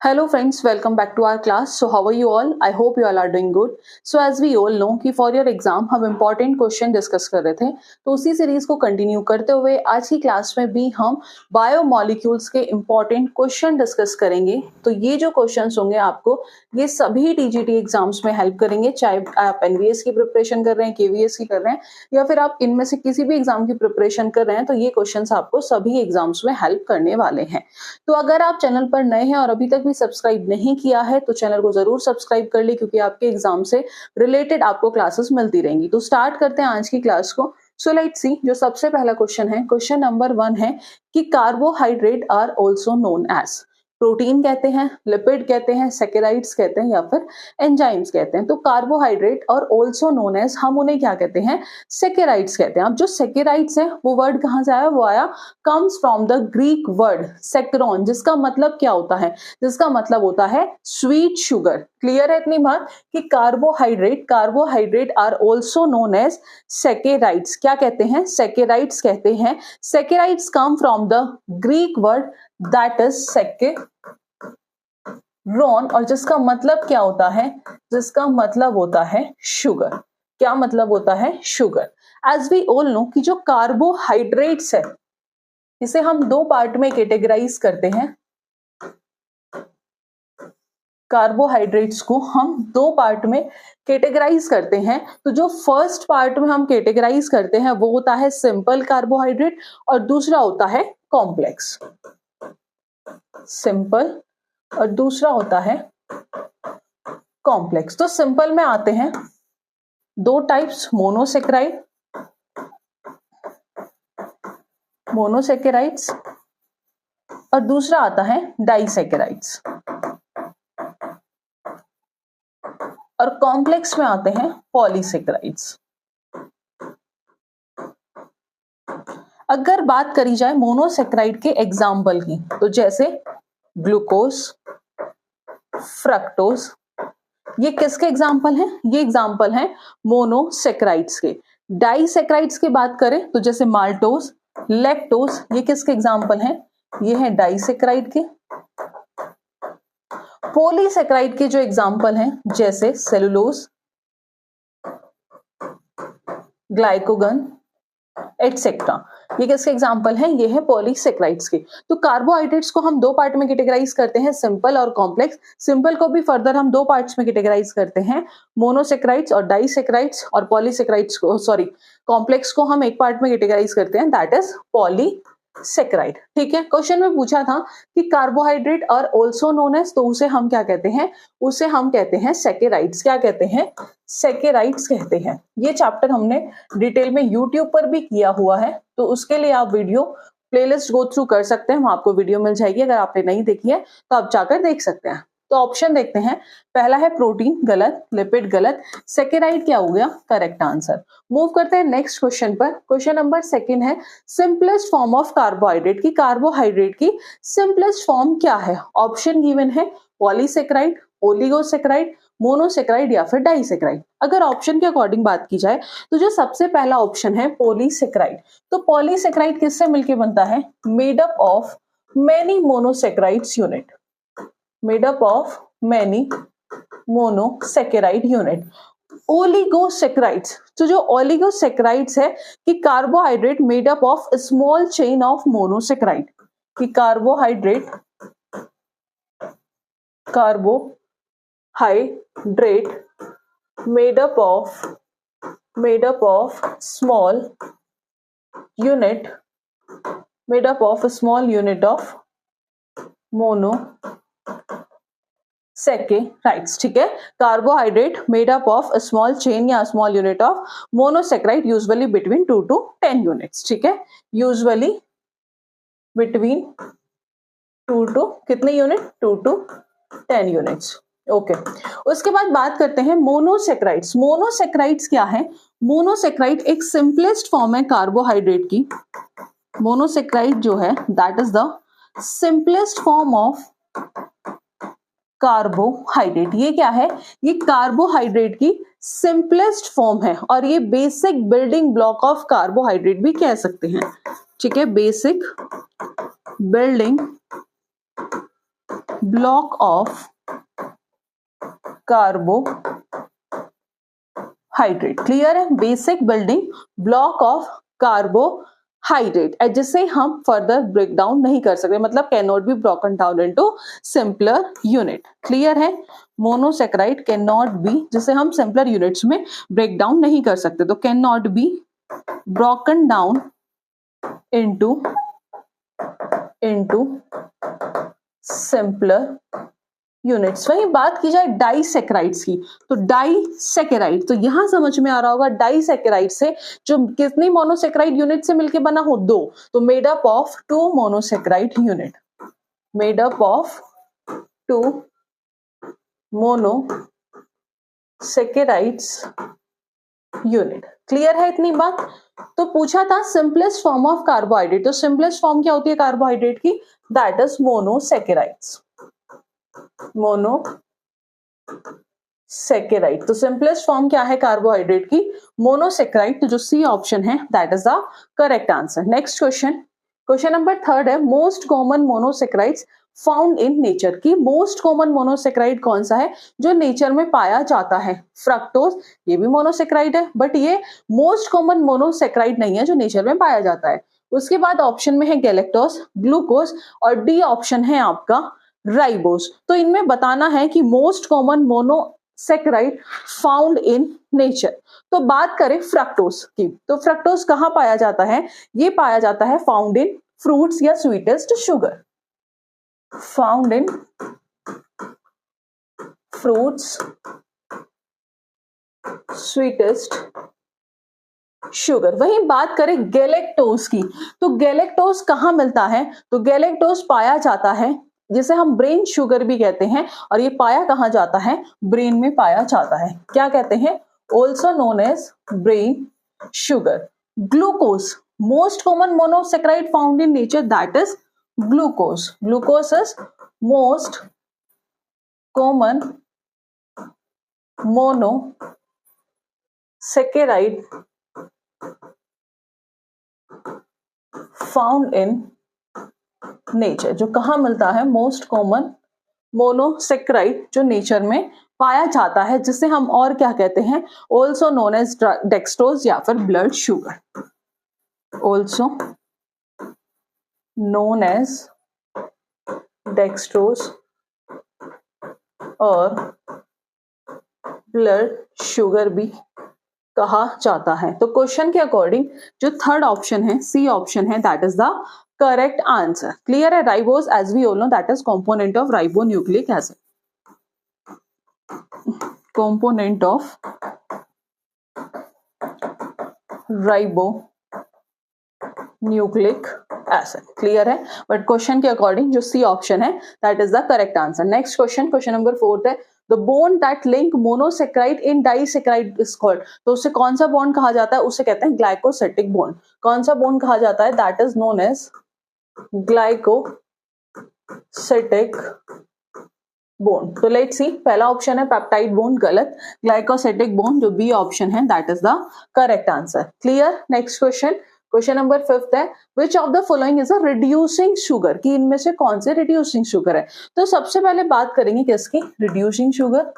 Hello friends, welcome back to our class. So how are you all? I hope you all are doing good. So as we all know कि for your exam हम important question discuss कर रहे थे, तो उसी series को continue करते हुए आज की क्लास में भी हम बायोमोलिक्यूल्स के important क्वेश्चन डिस्कस करेंगे। तो ये जो क्वेश्चंस होंगे आपको ये सभी टीजीटी एग्जाम्स में हेल्प करेंगे, चाहे आप एनवीएस की प्रिपरेशन कर रहे हैं, केवीएस की कर रहे हैं या फिर आप इनमें से किसी भी एग्जाम की प्रिपरेशन कर रहे हैं, तो ये क्वेश्चंस आपको सभी एग्जाम्स में हेल्प करने वाले हैं। तो अगर आप चैनल पर नए हैं और अभी तक भी सब्सक्राइब नहीं किया है तो चैनल को जरूर सब्सक्राइब कर ले, क्योंकि आपके एग्जाम से रिलेटेड आपको क्लासेस मिलती रहेंगी। तो स्टार्ट करते हैं आज की क्लास को। सो लेट्स सी, जो सबसे पहला क्वेश्चन है, क्वेश्चन नंबर 1 है कि carbohydrate are also known as. Protein कहते हैं, लिपिड कहते हैं, सैकेराइड्स कहते हैं या फिर एंजाइम्स कहते हैं। तो कार्बोहाइड्रेट और ऑल्सो नोन एज हम उन्हें क्या कहते हैं? सैकेराइड्स कहते हैं। अब जो सैकेराइड्स है वो वर्ड कहां से आया? वो आया comes from the Greek word saccharon, जिसका मतलब क्या होता है? जिसका मतलब होता है स्वीट शुगर। क्लियर है इतनी बात कि carbohydrate are also known as saccharides. क्या कहते हैं? सैकेराइड्स कहते हैं। Saccharides come from the Greek word that is saccharon, और जिसका मतलब क्या होता है? जिसका मतलब होता है शुगर। क्या मतलब होता है? Sugar. As we all know कि जो कार्बोहाइड्रेट्स है इसे हम दो पार्ट में कैटेगराइज करते हैं। कार्बोहाइड्रेट्स को हम दो पार्ट में कैटेगराइज करते हैं। तो जो फर्स्ट पार्ट में हम कैटेगराइज करते हैं वो होता है सिंपल कार्बोहाइड्रेट और दूसरा होता है कॉम्प्लेक्स। सिंपल और दूसरा होता है कॉम्प्लेक्स। तो सिंपल में आते हैं दो टाइप्स, मोनोसैकेराइड्स और दूसरा आता है डाइसैकेराइड्स। और कॉम्प्लेक्स में आते हैं पॉलीसैकेराइड्स। अगर बात करी जाए मोनोसैकेराइड के एग्जाम्पल की, तो जैसे ग्लूकोज, फ्रक्टोज, ये किसके एग्जाम्पल हैं? ये एग्जाम्पल हैं मोनोसैकेराइड्स के। डाइसैकेराइड्स की बात करें तो जैसे माल्टोज, लैक्टोज, ये किसके एग्जाम्पल हैं? ये हैं डाइसैकेराइड के। पॉलीसैकेराइड के जो एग्जाम्पल हैं जैसे सेलुलोज, ग्लाइकोगन एटसेट्रा, ये किसके एग्जाम्पल हैं? ये है पॉलीसैकेराइड्स के। तो कार्बोहाइड्रेट्स को हम दो पार्ट में कैटेगराइज करते हैं, सिंपल और कॉम्प्लेक्स। सिंपल को भी फर्दर हम दो पार्ट्स में कैटेगराइज करते हैं, मोनोसैकेराइड्स और डाइसैकेराइड्स, और पॉलीसैकेराइड्स को कॉम्प्लेक्स को हम एक पार्ट में कैटेगराइज करते हैं, दैट इज पॉलीसैकेराइड। ठीक है। क्वेश्चन में पूछा था कि कार्बोहाइड्रेट और ऑल्सो नोन एज, तो उसे हम क्या कहते हैं? उसे हम कहते हैं सैकेराइड्स। क्या कहते हैं? सैकेराइड्स कहते हैं। ये चैप्टर हमने डिटेल में यूट्यूब पर भी किया हुआ है, तो उसके लिए आप वीडियो प्लेलिस्ट गो थ्रू कर सकते हैं, वहां आपको वीडियो मिल जाएगी। अगर आपने नहीं देखी है तो आप जाकर देख सकते हैं। तो ऑप्शन देखते हैं। पहला है प्रोटीन, गलत। लिपिड, गलत। सैकेराइड क्या हो गया? Correct answer. मूव करते हैं नेक्स्ट क्वेश्चन पर। क्वेश्चन नंबर 2 है सिंपलेस्ट फॉर्म ऑफ कार्बोहाइड्रेट की। कार्बोहाइड्रेट की सिंपलेस्ट फॉर्म क्या है? ऑप्शन गिवन है पॉलीसैकेराइड, ओलिगोसैकेराइड, मोनोसैकेराइड या फिर डाइसैकेराइड। अगर ऑप्शन के अकॉर्डिंग बात की जाए तो जो सबसे पहला ऑप्शन है पॉलीसैकेराइड, तो पॉलीसैकेराइड किससे मिलके बनता है? Made up of many monosaccharides unit. Made up of many monosaccharide unit. Oligosaccharides, तो जो ओलिगोसैकेराइड्स है कि carbohydrate made up of small chain of monosaccharide, कि carbohydrate made up of small unit of monosaccharides। ठीक है। Carbohydrate made up of small chain या small unit of monosaccharide, usually between 2 to 10 units. ठीक है। Usually between 2 to कितने unit? 2 to 10 units. Okay. उसके बाद बात करते हैं मोनोसैकेराइड्स। मोनोसैकेराइड्स क्या है? मोनोसैकेराइड एक सिंपलेस्ट फॉर्म है कार्बोहाइड्रेट की। मोनोसैकेराइड जो है that is the simplest form of carbohydrate. ये क्या है? ये कार्बोहाइड्रेट की सिंपलेस्ट फॉर्म है और ये basic building block of carbohydrate भी कह सकते हैं। ठीक है, basic building block of carbohydrate. Clear है? Basic building block of carbohydrate, जिसे हम फर्दर ब्रेक डाउन नहीं कर सकते, मतलब can not be broken down into simpler unit. Clear है? मोनोसेक्राइड कैन नॉट बी, जिसे हम सिंपलर यूनिट्स में ब्रेक डाउन नहीं कर सकते, तो can not be broken down into simpler units. वही बात की जाए डाइसेकेराइड्स की, तो डाइसेकेराइड, तो यहां समझ में आ रहा होगा डाइसेकेराइड से जो कितनी मोनोसेकेराइड यूनिट से मिलके बना हो, 2, तो made up of 2 monosaccharide unit, made up of 2 monosaccharides unit. Clear है इतनी बात? तो पूछा था सिंपलेस्ट फॉर्म ऑफ कार्बोहाइड्रेट, तो सिंपलेस्ट फॉर्म क्या होती है कार्बोहाइड्रेट की? That is monosaccharides. मोनोसेकेराइड, तो सिंपलेस्ट फॉर्म क्या है कार्बोहाइड्रेट की? मोनोसेकेराइड. तो जो सी ऑप्शन है that is the correct answer. Next question number 3 है most common monosaccharides found in nature. की मोस्ट कॉमन मोनोसेकेराइड कौन सा है जो नेचर में पाया जाता है? फ्रक्टोज, ये भी मोनोसेकेराइड है बट ये मोस्ट कॉमन मोनोसेकेराइड नहीं है जो नेचर में पाया जाता है. उसके बाद ऑप्शन में है गैलेक्टोज, ग्लूकोज और डी ऑप्शन है आपका राइबोज. तो इनमें बताना है कि most common monosaccharide found in nature. तो बात करें फ्रक्टोज की, तो फ्रक्टोज कहां पाया जाता है? ये पाया जाता है फाउंड इन फ्रूट्स या sweetest sugar. Found in fruits, sweetest sugar. वही बात करें गैलेक्टोज की, तो गैलेक्टोज कहां मिलता है? तो गैलेक्टोज पाया जाता है, जिसे हम ब्रेन शुगर भी कहते हैं, और ये पाया कहां जाता है? ब्रेन में पाया जाता है. क्या कहते हैं? Also known as brain sugar. Glucose, most common monosaccharide found in nature that is glucose. Glucose is most common monosaccharide found in nature. जो कहां मिलता है? मोस्ट कॉमन मोनोसेकेराइड जो नेचर में पाया जाता है, जिसे हम और क्या कहते हैं? ऑल्सो नोन एज डेक्सट्रोज या फिर blood sugar. Also known as dextrose और ब्लड शुगर भी कहा जाता है. तो क्वेश्चन के अकॉर्डिंग जो थर्ड ऑप्शन है, सी ऑप्शन है, that is the correct answer. Clear है? Ribose as we all know that is component of ribonucleic acid. Component of ribonucleic acid. Clear है? बट क्वेश्चन के अकॉर्डिंग जो C option है that is the correct answer. Next question number 4 है The bond that link monosaccharide in disaccharide is called. तो उसे कौन सा bond कहा जाता है? उसे कहते हैं ग्लाइकोसिटिक बॉन्ड. कौन सा बॉन्ड कहा जाता है? That is known as glycosidic bond. तो लेट्स सी, पहला ऑप्शन है पेप्टाइड बॉन्ड, गलत. ग्लाइकोसिटिक बॉन्ड जो बी ऑप्शन है that is the correct answer. Clear? Next question number 5 है which of the following is a reducing sugar. कि इनमें से कौन से रिड्यूसिंग शुगर है? तो सबसे पहले बात करेंगे किसकी? Reducing sugar.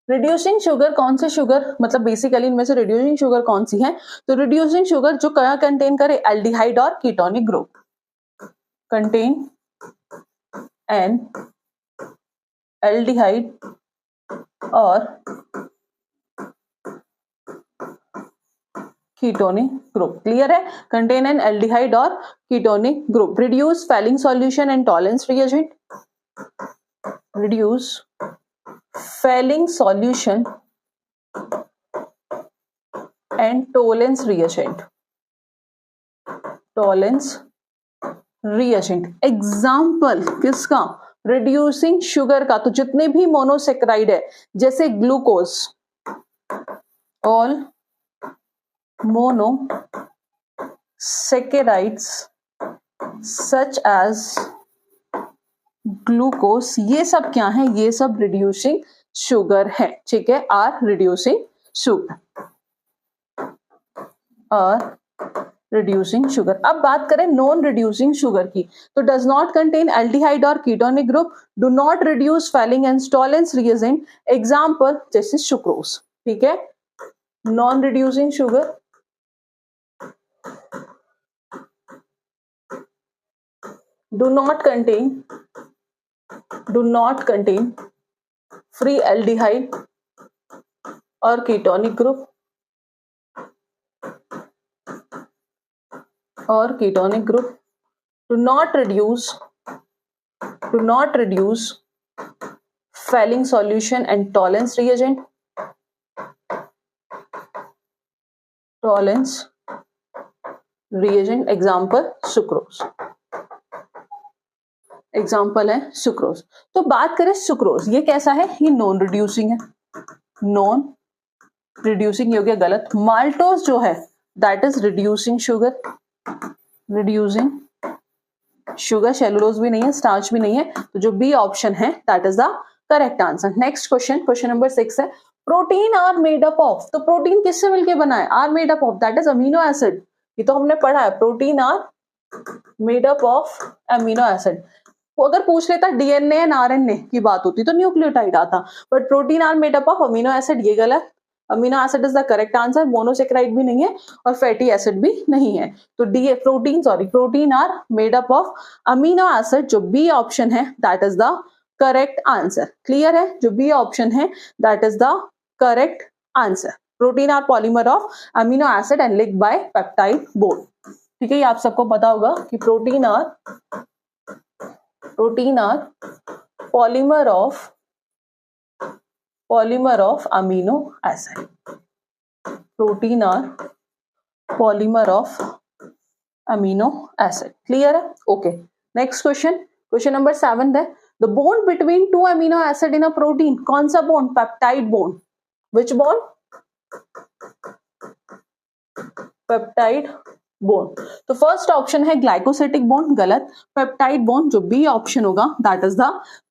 रिड्यूसिंग शुगर कौन से शुगर, मतलब बेसिकली इनमें से रिड्यूसिंग शुगर कौन सी है? तो रिड्यूसिंग शुगर जो क्या कंटेन करे? एल्डिहाइड और ketonic group. Contain N aldehyde और कीटोनिक ग्रुप. क्लियर है? कंटेन एन एल्डिहाइड और ketonic group. Reduce falling solution and Tollens reagent. Reduce falling solution and Tollens reagent. Tollens reagent. Example किसका? Reducing sugar का. तो जितने भी monosaccharide है जैसे glucose, all monosaccharides such as glucose, ये सब क्या है? ये सब रिड्यूसिंग शुगर है. ठीक है? Are reducing sugar. और रिड्यूसिंग शुगर। अब बात करें नॉन रिड्यूसिंग शुगर की, तो डज नॉट कंटेन एल्डिहाइड और ketonic group, do not reduce Fehling and Tollens reagent, example जैसे सुक्रोज। ठीक है, non reducing sugar, do not contain free aldehyde or ketonic group do not reduce Fehling solution and tolerance reagent, example sucrose, example है sucrose. तो बात करें sucrose, ये कैसा है, ये नॉन रिड्यूसिंग है, नॉन रिड्यूसिंग हो गया गलत। माल्टोज जो है that is reducing sugar, cellulose भी नहीं है, स्टार्च भी नहीं है, तो जो बी ऑप्शन है that is the correct answer. Next question, question number 6 है, protein are made up of, तो प्रोटीन किससे मिलके बना है, are made up of that is amino acid, ये तो हमने पढ़ा है, protein are made up of amino acid. वो अगर पूछ लेता डीएनए एंड आरएनए की बात होती तो न्यूक्लियोटाइड आता, but protein are made up of amino acid, ये गलत, amino acid is the correct answer, monosaccharide भी नहीं है और फैटी एसिड भी नहीं है, तो D protein are made up of amino acid, जो बी ऑप्शन है that is the correct answer. Clear है, जो बी ऑप्शन है that is the correct answer. Protein are polymer of amino acid and linked by peptide bond. ठीक है, ये आप सबको पता होगा कि protein are polymer of amino acid, protein are polymer of amino acid. Clear है, okay. Next question, question number 7 है, the bond between two amino acid in a protein, कौन सा bond, peptide bond, which bond, peptide bond. तो first option है glycosidic bond, गलत, peptide bond जो B option होगा that is the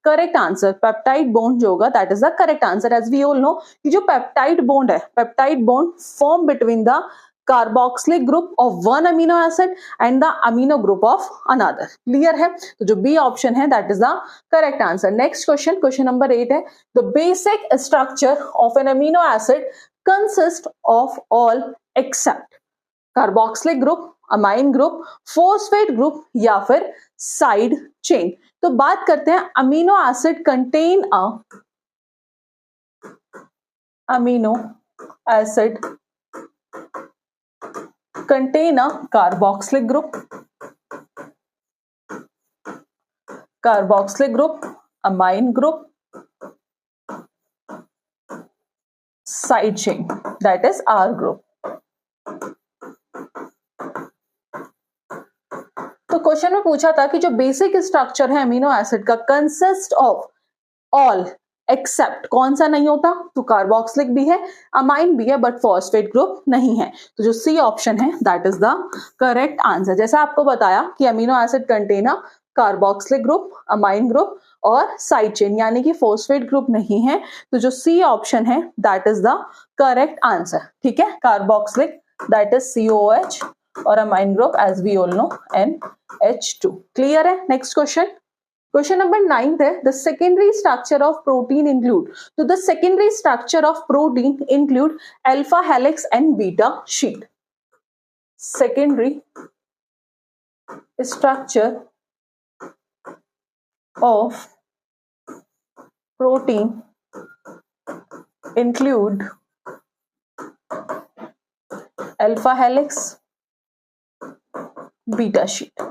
correct answer, peptide bond जो होगा that is the correct answer. As we all know कि जो peptide bond है, peptide bond form between the carboxylic group of one amino acid and the amino group of another. Clear है, तो जो B option है that is the correct answer. Next question, question number 8 है, the basic structure of an amino acid consist of all except carboxylic group, amine group, phosphate group या फिर side chain. तो बात करते हैं amino acid contain a carboxylic group, amine group, side chain, that is R group. तो question में पूछा था कि जो बेसिक स्ट्रक्चर है अमीनो एसिड का कंसिस्ट ऑफ ऑल एक्सेप्ट, कौन सा नहीं होता, तो कार्बोक्सिलिक भी है, अमाइन भी है, बट फॉस्फेट ग्रुप नहीं है, तो जो सी ऑप्शन है that is the correct answer. जैसा आपको बताया कि amino acid contain carboxylic group, amine group और साइड चेन, यानी कि फॉस्फेट ग्रुप नहीं है, तो जो सी ऑप्शन है that is the correct answer. ठीक है, कार्बोक्सिलिक दैट इज COH और amine group as we all know NH2। Clear है। नेक्स्ट क्वेश्चन, क्वेश्चन नंबर 9 है, the secondary structure of protein include, तो the secondary structure of protein include alpha helix and beta sheet. Secondary structure of protein include alpha helix, beta sheet.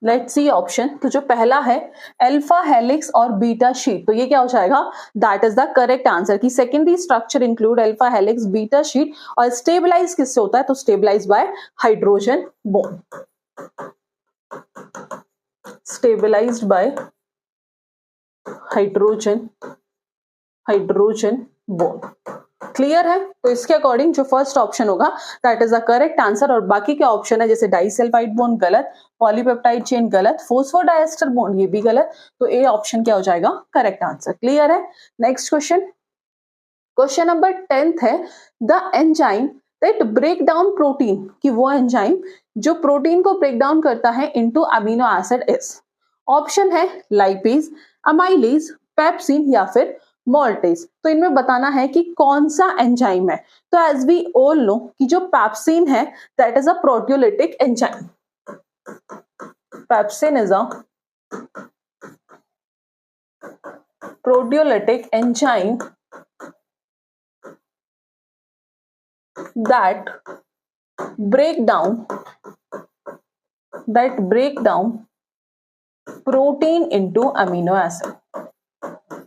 Let's see option, तो जो पहला है alpha helix और beta sheet, तो ये क्या हो जाएगा, that is the correct answer कि secondary structure include alpha helix, beta sheet, और स्टेबलाइज किससे होता है, तो stabilize by hydrogen bond, stabilized by hydrogen bond. Clear है, तो इसके अकॉर्डिंग जो फर्स्ट ऑप्शन होगा that is the correct answer, और बाकी के ऑप्शन है जैसे डाइसल्फाइड बॉन्ड गलत, पॉलीपेप्टाइड चेन गलत, फॉस्फोडाइएस्टर बॉन्ड ये भी गलत, तो ए ऑप्शन क्या हो जाएगा, करेक्ट आंसर। क्लियर है। नेक्स्ट क्वेश्चन, क्वेश्चन नंबर 10 है, the enzyme that break down protein, कि वो एंजाइम जो प्रोटीन को ब्रेक डाउन करता है into amino acid is. Option है लाइपेज, अमाइलेज, पेप्सिन या फिर मोल्टेज। तो इनमें बताना है कि कौन सा एंजाइम है। तो एज वी ऑल नो कि जो पेप्सिन है that is a proteolytic enzyme. Pepsin is a proteolytic enzyme that break down protein into amino acid,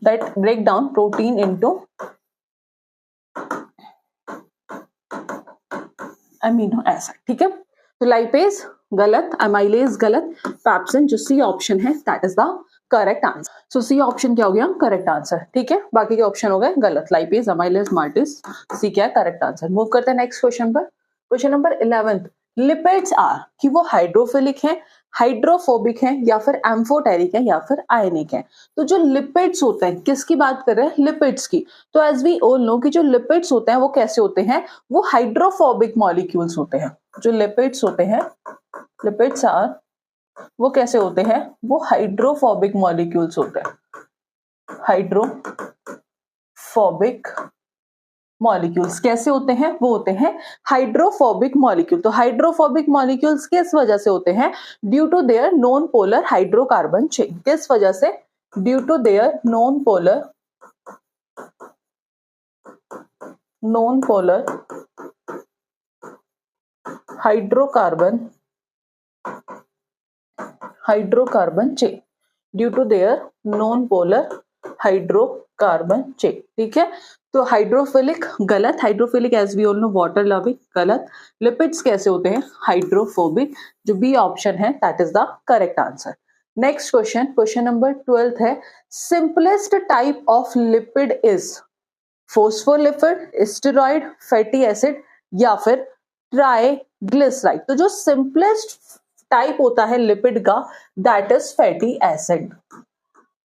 that break down protein into amino acid। ठीक है, तो लाइपेज गलत, amylase गलत, pepsin जो C option है that is the correct answer. So C option क्या हो गया, करेक्ट आंसर। ठीक है, बाकी के ऑप्शन हो गए गलत, लाइपेज, अमाइलेज, माल्टेज, सी क्या है करेक्ट आंसर। मूव करते हैं नेक्स्ट क्वेश्चन पर। क्वेश्चन नंबर 11, लिपिड्स आर, कि वो हाइड्रोफिलिक है, हाइड्रोफोबिक है या फिर एम्फोटेरिक है या फिर आयनिक है। तो जो लिपिड्स होते हैं, किसकी बात कर रहे हैं, लिपिड्स की। तो एज वी ऑल नो कि जो लिपिड्स होते हैं वो कैसे होते हैं, वो हाइड्रोफोबिक मॉलिक्यूल्स होते हैं। जो लिपिड्स होते हैं, लिपिड्स आर, वो कैसे होते हैं, वो हाइड्रोफोबिक मॉलिक्यूल्स होते हैं। हाइड्रोफोबिक मॉलिक्यूल्स कैसे होते हैं, वो होते हैं हाइड्रोफोबिक मॉलिक्यूल। तो हाइड्रोफोबिक मॉलिक्यूल्स किस वजह से होते हैं, due to their non polar hydrocarbon chain. किस वजह से, due to their non polar hydrocarbon chain, due to their non polar hydrocarbon chain. ठीक है, तो हाइड्रोफिलिक गलत, hydrophilic as we all know water loving गलत। लिपिड्स कैसे होते हैं, हाइड्रोफोबिक, जो बी ऑप्शन है that is the correct answer. Next question, question number 12 है, simplest type of lipid is phospholipid, steroid, fatty acid या फिर ट्राइग्लिसराइड। तो जो सिंपलेस्ट टाइप होता है लिपिड का that is fatty acid.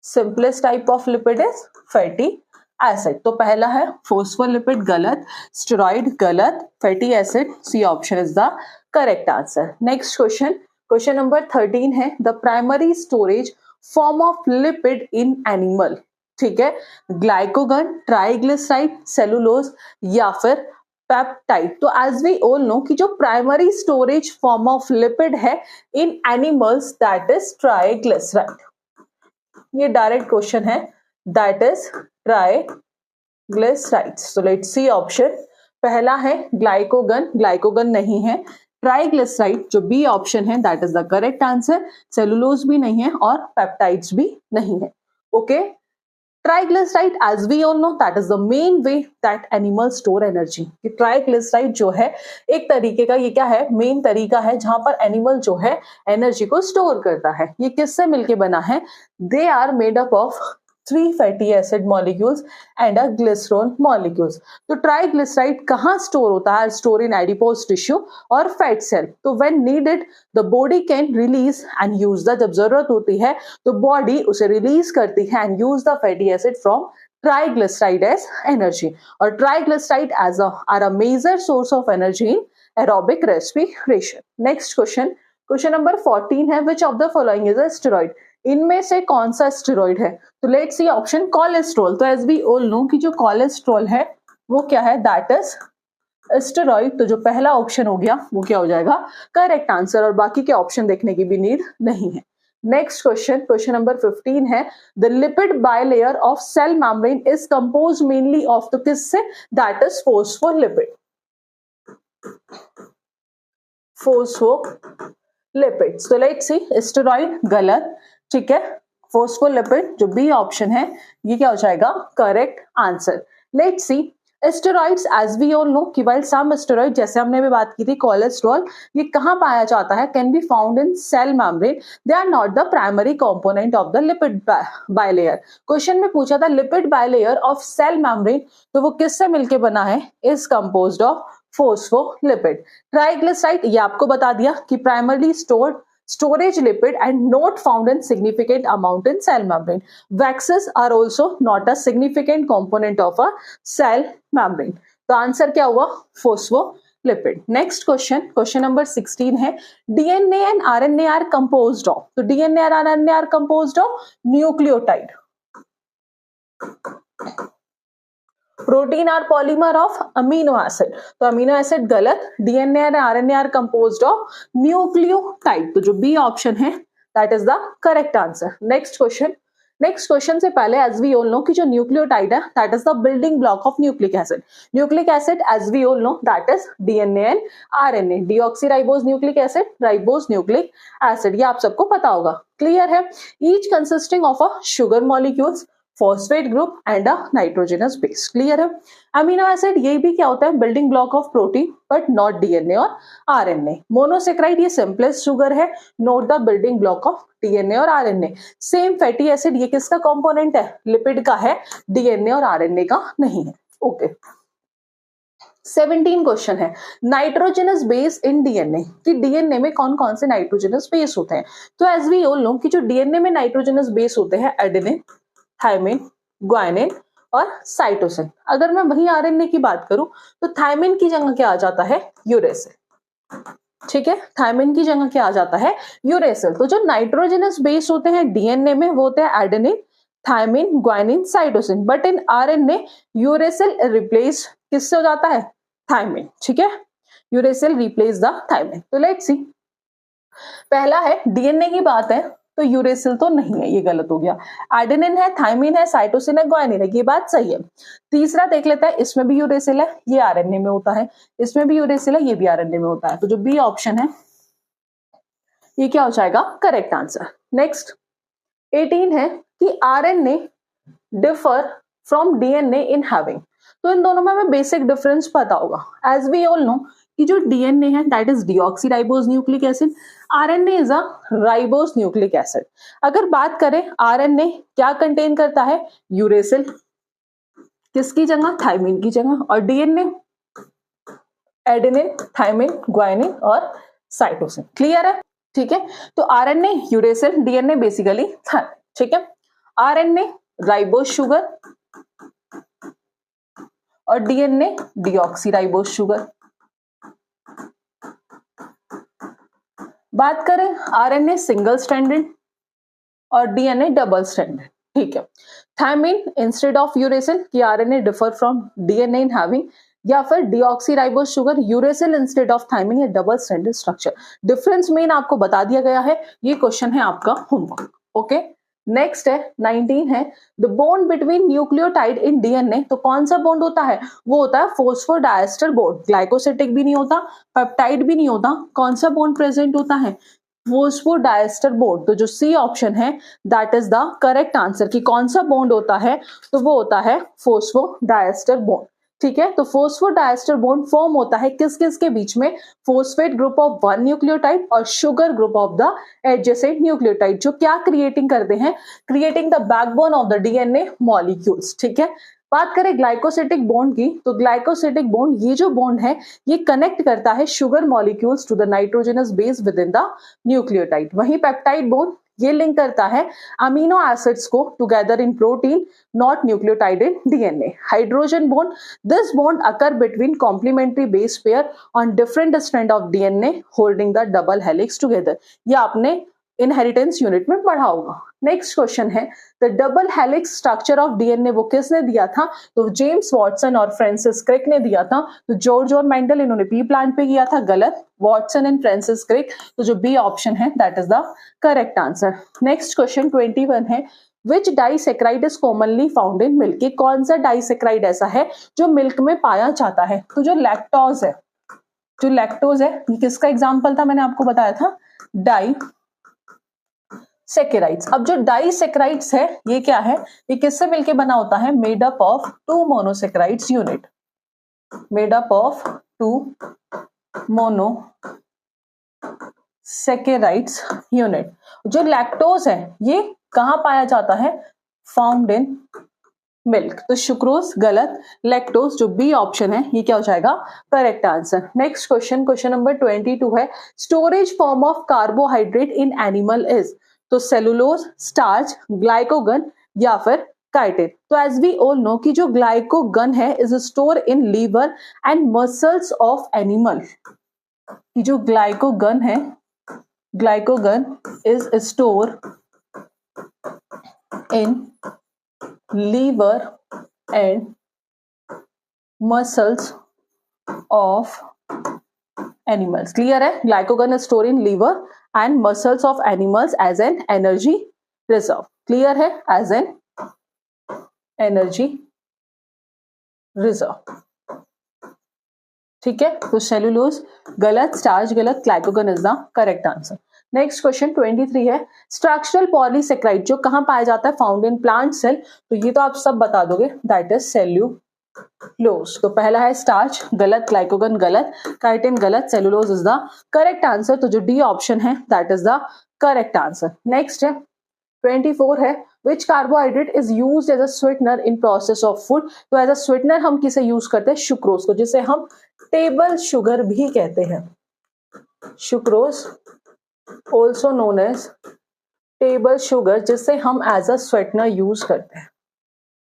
Simplest type of lipid is fatty acid. तो पहला है फोस्फोलिपिड गलत, स्टेरॉइड गलत, fatty acid C option is the correct answer. Next question, question number 13 है, the primary storage form of lipid in animal. ठीक है, ग्लाइकोगन, triglyceride, cellulose या फिर पेप्टाइड। तो एज वी ऑल नो कि जो primary storage form of lipid है in animals that is triglyceride. ये डायरेक्ट क्वेश्चन है, दैट इज ट्राइग्लिसराइड्स। तो लेट्स सी ऑप्शन। पहला है ग्लाइकोगन, ग्लाइकोगन नहीं है। ट्राइग्लिसराइड जो बी ऑप्शन है that is the correct answer. Cellulose भी नहीं है और पेप्टाइड्स भी नहीं है। Okay, triglyceride as we all know that is the main way that animals store energy. Triglyceride जो है एक तरीके का, ये क्या है, मेन तरीका है जहां पर एनिमल जो है एनर्जी को स्टोर करता है। ये किससे मिलके बना है, they are made up of 3 fatty acid molecules and a glycerol molecules. तो ट्राइग्लिसराइड कहाँ स्टोर होता है, स्टोर इन एडिपोज टिश्यू और फैट सेल। तो when needed the body can release and use the, जब जरूरत होती है तो बॉडी उसे रिलीज करती है and use the fatty acid from triglyceride as energy. और triglyceride as are a major source of energy in aerobic respiration. Next question, question number 14 है, which of the following is a steroid. इनमें से कौन सा steroid है। तो let's see option, cholesterol. तो as we all know कि जो कोलेस्ट्रॉल है वो क्या है, दैट इज स्टेरॉइड। तो जो पहला ऑप्शन हो गया वो क्या हो जाएगा, करेक्ट आंसर। और बाकी के ऑप्शन देखने की भी नीड नहीं है। नेक्स्ट क्वेश्चन, क्वेश्चन नंबर 15 है, the lipid bilayer of cell membrane is compose mainly of, तो किससे, दैट इज फोस्फोलिपिड। फोस्फोलिपिड्स। तो लेट्स सी, स्टेरॉइड गलत, ठीक है, फोस्फोलिपिड जो बी ऑप्शन है ये क्या हो जाएगा, correct answer. Let's see, steroids as we all know कि व्हाइल सम स्टेरॉइड, जैसे हमने भी बात की थी कोलेस्ट्रॉल, ये कहाँ पाया जाता है, can be found in cell membrane, they are not the primary component of the lipid bilayer. Question में पूछा था lipid bilayer of cell membrane, तो वो किससे मिलके बना है, is composed of phospholipid. Triglyceride ये आपको बता दिया कि primarily storage lipid and not found in significant amount in cell membrane. Waxes are also not a significant component of a cell membrane. तो आंसर क्या हुआ, phospholipid. Lipid. Next question number 16 है DNA and RNA are composed of. तो DNA और RNA are composed of nucleotide, protein are polymer of amino acid. तो amino acid गलत, DNA और RNA are composed of nucleotide. तो जो B option है that is the correct answer. Next question से पहले एज वी ऑल नो कि जो न्यूक्लियोटाइड है that is the building block of nucleic acid. Nucleic acid as we all know that is DNA and RNA, deoxyribose nucleic acid, ribose nucleic acid, ये आप सबको पता होगा। क्लियर है। Each consisting of a sugar molecules, phosphate group and a nitrogenous base. Clear है। Amino acid ये भी क्या होता है, building block of protein but not DNA और आरएनए। मोनोसेक्राइड ये सिंपलेस्ट शुगर है, note the building block of DNA और आरएनए। सेम फैटी एसिड ये किसका कंपोनेंट है, लिपिड का है, डीएनए और आरएनए का नहीं है। ओके 17 क्वेश्चन है नाइट्रोजनस बेस इन डीएनए, कि डीएनए में कौन कौन से नाइट्रोजनस बेस होते हैं। तो एज वी ऑल नो कि जो डीएनए में नाइट्रोजनस बेस होते हैं एडेनिन, थायमिन, ग्वानिन और साइटोसिन। अगर मैं वही आरएनए की बात करूं तो थायमिन की जगह क्या आ जाता है, यूरेसिल। ठीक है, थायमिन की जगह क्या आ जाता है, यूरेसिल। तो जो नाइट्रोजनस बेस होते हैं डीएनए में वो होते हैं adenine, thymine, guanine, cytosine, but in RNA uracil replace किससे हो जाता है, थायमिन। ठीक है, यूरेसिल रिप्लेस द थायमिन। तो लेट्स सी, पहला है डीएनए की बात है तो यूरेसिल तो नहीं है, ये गलत हो गया। एडेनिन है, थायमिन है, साइटोसिन है, ग्वानिन है, ये बात सही है। तीसरा देख लेता है, इसमें भी यूरेसिल है, ये आरएनए में होता है, इसमें भी यूरेसिल है, ये भी आरएनए में होता है। तो जो बी ऑप्शन है ये क्या हो जाएगा, करेक्ट आंसर। नेक्स्ट 18 है कि RNA differ from DNA in having. तो इन दोनों में हमें बेसिक डिफरेंस पता होगा। एज वी ऑल नो कि जो डीएनए है that is deoxyribose nucleic acid, RNA is a ribose nucleic acid. अगर बात करें आरएनए क्या कंटेन करता है, यूरेसिल किसकी जगह, थायमिन की जगह, और डीएनए एडेनिन, थायमिन, ग्वानिन और साइटोसिन। क्लियर है। ठीक है, तो RNA uracil, DNA basically thymine. ठीक है, आरएनए राइबोज शुगर और डीएनए डीऑक्सीराइबोज शुगर। बात करें आरएनए सिंगल स्ट्रैंडेड और डीएनए डबल स्ट्रैंडेड। ठीक है, थायमिन इंस्टेड ऑफ यूरेसिल कि RNA differ from DNA in having, या फिर deoxyribose sugar uracil instead of thymine, या डबल स्ट्रैंडेड स्ट्रक्चर। डिफरेंस मेन आपको बता दिया गया है, ये क्वेश्चन है आपका होमवर्क। ओके नेक्स्ट है 19 है the bond between nucleotide in DNA. तो कौन सा बॉन्ड होता है, वो होता है फोस्फोडाइएस्टर बॉन्ड। ग्लाइकोसिटिक भी नहीं होता, पेप्टाइड भी नहीं होता, कौन सा बॉन्ड प्रेजेंट होता है, फोस्फोडाइएस्टर बॉन्ड। तो जो सी ऑप्शन है that is the correct answer, कि कौन सा बॉन्ड होता है, तो वो होता है फोस्फोडाइएस्टर बॉन्ड। ठीक है, तो फोस्फोडाइएस्टर बॉन्ड फॉर्म होता है किस किस के बीच में, phosphate group of one nucleotide और sugar group of the adjacent nucleotide, जो क्या क्रिएटिंग करते हैं, creating the backbone of the DNA molecules. ठीक है, बात करें ग्लाइकोसिटिक बॉन्ड की, तो ग्लाइकोसिटिक बॉन्ड ये जो बॉन्ड है ये कनेक्ट करता है sugar molecules to the nitrogenous base within the nucleotide. वहीं पेप्टाइड बॉन्ड ये लिंक करता है अमीनो एसिड्स को together in protein, not nucleotide in DNA. Hydrogen bond, this bond occur between complementary base pair on different strand of DNA holding the double helix together. ये आपने inheritance unit में पढ़ा होगा। Next question है the double helix structure of DNA वो किसने दिया था, तो जेम्स वॉटसन और फ्रांसिस क्रिक ने दिया था। तो जॉर्ज और मेंडल इन्होंने पी प्लांट पे किया था, गलत, वॉटसन एंड फ्रांसिस क्रिक। तो जो बी ऑप्शन है that is the correct answer. Next question 21 है which disaccharide is commonly found in milk. कौन सा डाइसेक्राइड ऐसा है जो मिल्क में पाया जाता है, तो जो लैक्टोज है, जो लैक्टोज है ये किसका एग्जाम्पल था, मैंने आपको बताया था डाई सेकेराइड्स। अब जो डाइसेक्राइड्स है ये क्या है, ये किससे मिलके बना होता है, made up of two monosaccharides unit, made up of two monosaccharides unit. जो लैक्टोज है ये कहां पाया जाता है, फाउंड इन मिल्क। तो सुक्रोज गलत, लैक्टोज जो बी ऑप्शन है ये क्या हो जाएगा, correct answer. Next question number 22 है storage form of carbohydrate in animal is. तो सेलुलोज, स्टार्च, ग्लाइकोगन या फिर काइटिन। तो एज वी ऑल नो कि जो ग्लाइकोगन है is store in liver and muscles of animal. कि जो ग्लाइकोगन है, glycogen is store in liver and muscles of animals. Clear है? Glycogen is store in liver and muscles of animals as an energy reserve. Clear है? As an energy reserve. ठीक है, तो cellulose गलत, starch गलत, glycogen is the correct answer. Next question 23 है, structural polysaccharide जो कहां पाया जाता है? फाउंड इन प्लांट सेल। तो ये तो आप सब बता दोगे, दैट इज सेल्यूलोज। तो पहला है स्टार्च गलत, ग्लाइकोगन गलत, काइटिन गलत, cellulose is the correct answer. तो जो डी ऑप्शन है that is the correct answer. Next है 24 है, which carbohydrate is used as a sweetener in process of food. तो एज अ स्वीटनर हम किसे यूज करते हैं? सुक्रोज को, जिसे हम टेबल शुगर भी कहते हैं। Sucrose also known as table sugar, जिसे हम एज अ स्वीटनर यूज करते हैं।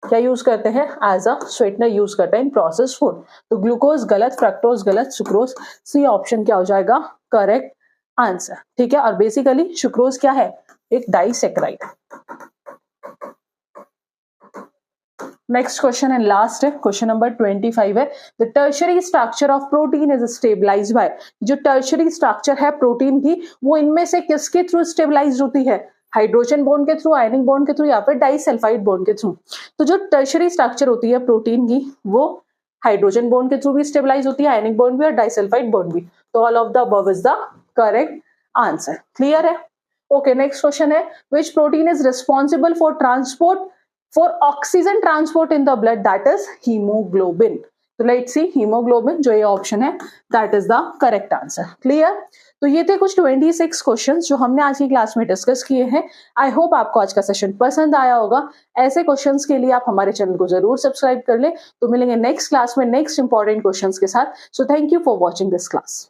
क्या यूज करते हैं? एज अ स्वीटनर यूज करते हैं इन प्रोसेस फूड। तो ग्लूकोज गलत, फ्रक्टोज गलत, सुक्रोज, सी ऑप्शन क्या हो जाएगा? Correct answer. ठीक है, और बेसिकली सुक्रोज क्या है? एक disaccharide. Next question and last है, क्वेश्चन नंबर 25 है, the tertiary structure of protein is stabilized by. जो टर्शरी स्ट्रक्चर है प्रोटीन की, वो इनमें से किसके थ्रू स्टेबलाइज होती है? हाइड्रोजन बॉन्ड के थ्रू, आयनिक बॉन्ड के थ्रू, या फिर डाइसल्फाइड बॉन्ड के थ्रू। तो जो टर्शरी स्ट्रक्चर होती है प्रोटीन की, वो हाइड्रोजन बॉन्ड के थ्रू भी स्टेबलाइज होती है, आयनिक बॉन्ड भी और डाइसल्फाइड बॉन्ड भी। तो all of the above is the correct answer. Clear है? ओके, नेक्स्ट क्वेश्चन है, विच protein is responsible for transport for oxygen transport in the blood, that is hemoglobin. So let's see, hemoglobin जो ये option है that is the correct answer. Clear? तो ये थे कुछ 26 questions जो हमने आज की क्लास में डिस्कस किए हैं। आई होप आपको आज का सेशन पसंद आया होगा। ऐसे क्वेश्चंस के लिए आप हमारे चैनल को जरूर सब्सक्राइब कर ले। तो मिलेंगे नेक्स्ट क्लास में नेक्स्ट इंपॉर्टेंट क्वेश्चंस के साथ। So thank you for watching this class.